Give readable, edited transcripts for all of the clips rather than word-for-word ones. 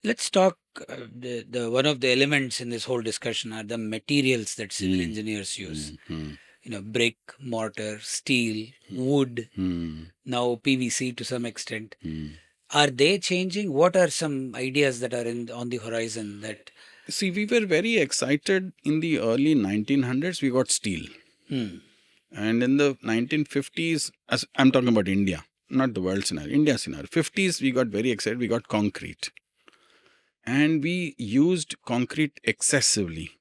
Let's talk. The one of the elements in this whole discussion are the materials that civil engineers use. Brick, mortar, steel, wood, now PVC to some extent. Are they changing? What are some ideas that are on the horizon that? See, we were very excited in the early 1900s. We got steel. And in the 1950s, as I'm talking about India, not the world scenario, India scenario, 50s, we got very excited. We got concrete. And we used concrete excessively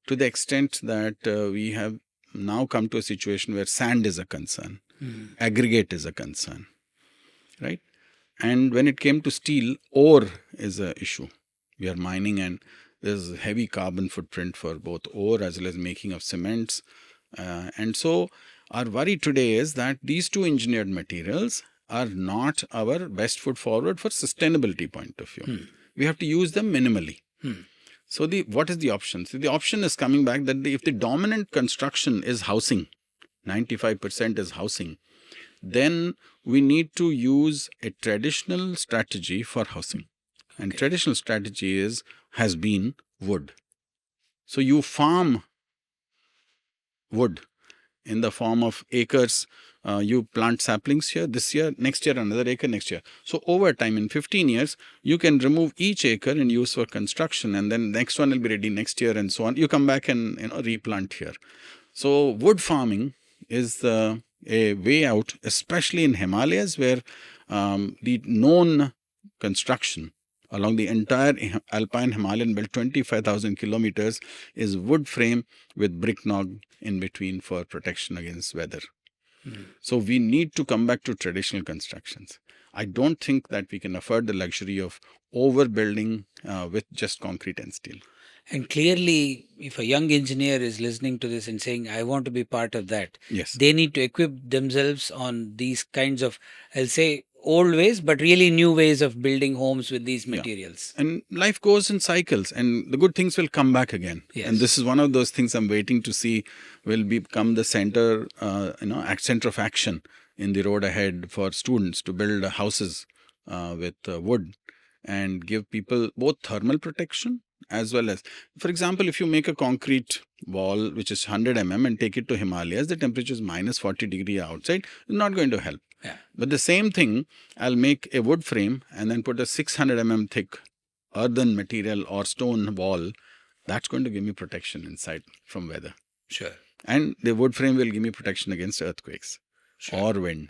to the extent that we have now come to a situation where sand is a concern, aggregate is a concern, right? And when it came to steel, ore is an issue. We are mining and there's a heavy carbon footprint for both ore as well as making of cements. And so our worry today is that these two engineered materials are not our best foot forward for sustainability point of view. We have to use them minimally. So what is the option? So the option is coming back that if the dominant construction is housing, 95% is housing, then we need to use a traditional strategy for housing. And traditional strategy has been wood. So you farm wood in the form of acres. You plant saplings here this year, next year another acre, next year. So over time, in 15 years, you can remove each acre and use for construction, and then next one will be ready next year and so on. You come back and replant here. So wood farming is a way out, especially in Himalayas, where the known construction along the entire alpine Himalayan belt, 25,000 kilometers, is wood frame with brick nog in between for protection against weather. So we need to come back to traditional constructions. I don't think that we can afford the luxury of overbuilding with just concrete and steel. And clearly, if a young engineer is listening to this and saying, I want to be part of that, Yes, they need to equip themselves on these kinds of, I'll say, old ways, but really new ways of building homes with these materials. and life goes in cycles, and the good things will come back again. Yes. And this is one of those things I'm waiting to see will become the center, center of action in the road ahead for students to build houses with wood and give people both thermal protection as well as, for example, if you make a concrete wall which is 100 and take it to Himalayas, the temperature is minus 40 degree outside, it's not going to help. Yeah. But the same thing, I'll make a wood frame and then put a 600 thick earthen material or stone wall. That's going to give me protection inside from weather. Sure. And the wood frame will give me protection against earthquakes or wind.